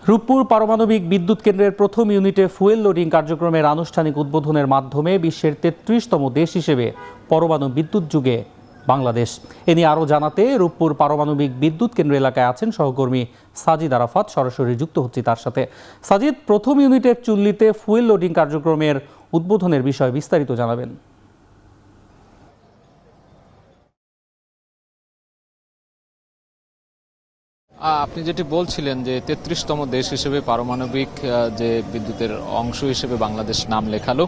রূপপুর পারমাণবিক বিদ্যুৎ কেন্দ্রের প্রথম ইউনিটে ফুয়েল লোডিং কার্যক্রমের আনুষ্ঠানিক উদ্বোধনের মাধ্যমে বিশ্বের ৩৩তম দেশ হিসেবে পরমাণু বিদ্যুৎ যুগে বাংলাদেশ। এ নিয়ে আরও জানাতে রূপপুর পারমাণবিক বিদ্যুৎ কেন্দ্র এলাকায় আছেন সহকর্মী সাজিদ আরাফাত। সরাসরি যুক্ত হচ্ছি তার সাথে। সাজিদ, প্রথম ইউনিটের চুল্লিতে ফুয়েল লোডিং কার্যক্রমের উদ্বোধনের বিষয়ে বিস্তারিত জানাবেন। আপনি যেটি বলছিলেন যে ৩৩তম দেশ হিসেবে পারমাণবিক যে বিদ্যুতের অংশ হিসেবে বাংলাদেশ নাম লেখালো,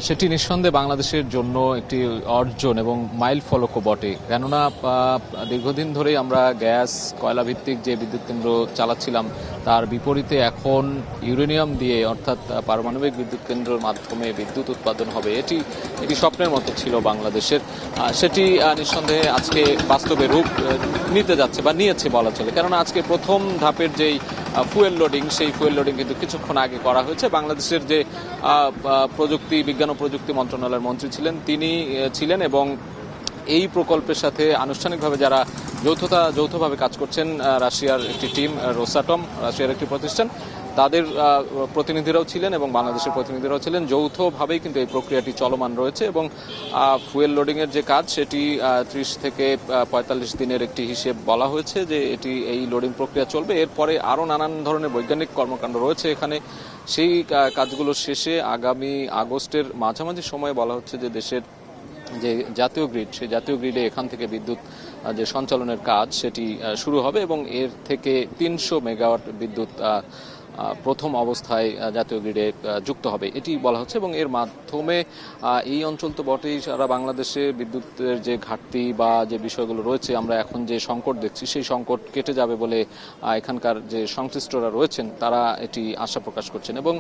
সেটি নিঃসন্দেহে বাংলাদেশের জন্য একটি অর্জন এবং মাইল ফলকও বটে। কেননা দীর্ঘদিন ধরেই আমরা গ্যাস কয়লা ভিত্তিক যে বিদ্যুৎ কেন্দ্র চালাচ্ছিলাম, তার বিপরীতে এখন ইউরেনিয়াম দিয়ে অর্থাৎ পারমাণবিক বিদ্যুৎ কেন্দ্রের মাধ্যমে বিদ্যুৎ উৎপাদন হবে, এটি স্বপ্নের মতো ছিল বাংলাদেশের। সেটি নিঃসন্দেহে আজকে বাস্তবে রূপ নিতে যাচ্ছে বা নিয়েছে বলা চলে। কেননা আজকে প্রথম ধাপের যেই ফুয়েল লোডিং, সেই ফুয়েল লোডিং কিন্তু কিছুক্ষণ আগে করা হয়েছে। বাংলাদেশের যে বিজ্ঞান ও প্রযুক্তি মন্ত্রণালয়ের মন্ত্রী ছিলেন, তিনি ছিলেন এবং এই প্রকল্পের সাথে আনুষ্ঠানিকভাবে যারা যৌথভাবে কাজ করছেন, রাশিয়ার একটি টিম, রোসাটম, রাশিয়ার একটি প্রতিষ্ঠান, তাদের প্রতিনিধিরাও ছিলেন এবং বাংলাদেশের প্রতিনিধিরাও ছিলেন। যৌথভাবেই কিন্তু এই প্রক্রিয়াটি চলমান রয়েছে এবং ফুয়েল লোডিংয়ের যে কাজ, সেটি 30 থেকে 45 দিনের একটি হিসেব বলা হয়েছে যে এই লোডিং প্রক্রিয়া চলবে। এরপরে আরও নানান ধরনের বৈজ্ঞানিক কর্মকাণ্ড রয়েছে এখানে। সেই কাজগুলো শেষে আগামী আগস্টের মাঝামাঝি সময়ে বলা হচ্ছে যে দেশের যে জাতীয় গ্রিড, সেই জাতীয় গ্রিডে এখান থেকে বিদ্যুৎ যে সঞ্চালনের কাজ, সেটি শুরু হবে এবং এর থেকে 300 মেগাওয়াট বিদ্যুৎ প্রথম অবস্থায় জাতীয় গ্রিডে যুক্ত হবে, এটি বলা হচ্ছে। এবং এর মাধ্যমে এই অঞ্চল তো বটেই, সারা বাংলাদেশে বিদ্যুতের যে ঘাটতি বা যে বিষয়গুলো রয়েছে, আমরা এখন যে সংকট দেখছি, সেই সংকট কেটে যাবে বলে এখানকার যে সংশ্লিষ্টরা রয়েছেন তারা এটি আশা প্রকাশ করছেন। এবং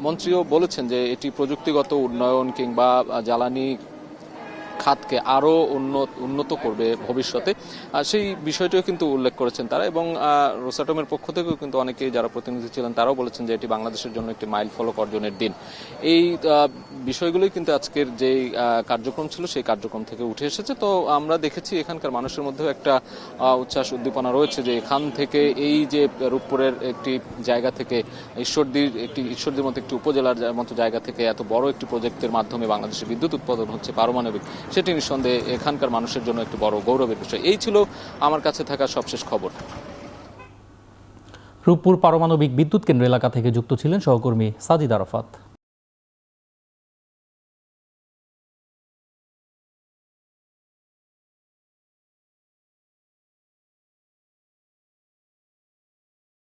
মন্ত্রীও বলেছেন যে এটি প্রযুক্তিগত উন্নয়ন কিংবা জ্বালানি খাতকে আরও উন্নত করবে ভবিষ্যতে, সেই বিষয়টিও কিন্তু উল্লেখ করেছেন তারা। এবং রোসাটমের পক্ষ থেকেও কিন্তু অনেকেই যারা প্রতিনিধি ছিলেন তারাও বলেছেন যে এটি বাংলাদেশের জন্য একটি মাইল ফলক অর্জনের দিন। এই বিষয়গুলোই কিন্তু আজকের যে কার্যক্রম ছিল, সেই কার্যক্রম থেকে উঠে এসেছে। তো আমরা দেখেছি এখানকার মানুষের মধ্যেও একটা উচ্ছ্বাস উদ্দীপনা রয়েছে যে এখান থেকে এই যে রূপপুরের একটি জায়গা থেকে ঈশ্বরদীর মতো একটি উপজেলার মতো জায়গা থেকে এত বড় একটি প্রজেক্টের মাধ্যমে বাংলাদেশে বিদ্যুৎ উৎপাদন হচ্ছে পারমাণবিক, সেটি নিঃসন্দেহে এখানকার মানুষের জন্য একটি বড় গৌরবের বিষয়। এই ছিল আমার কাছে থাকা সবশেষ খবর। রূপপুর পারমাণবিক বিদ্যুৎ কেন্দ্র এলাকা থেকে যুক্ত ছিলেন সহকর্মী সাজিদ আরাফাত।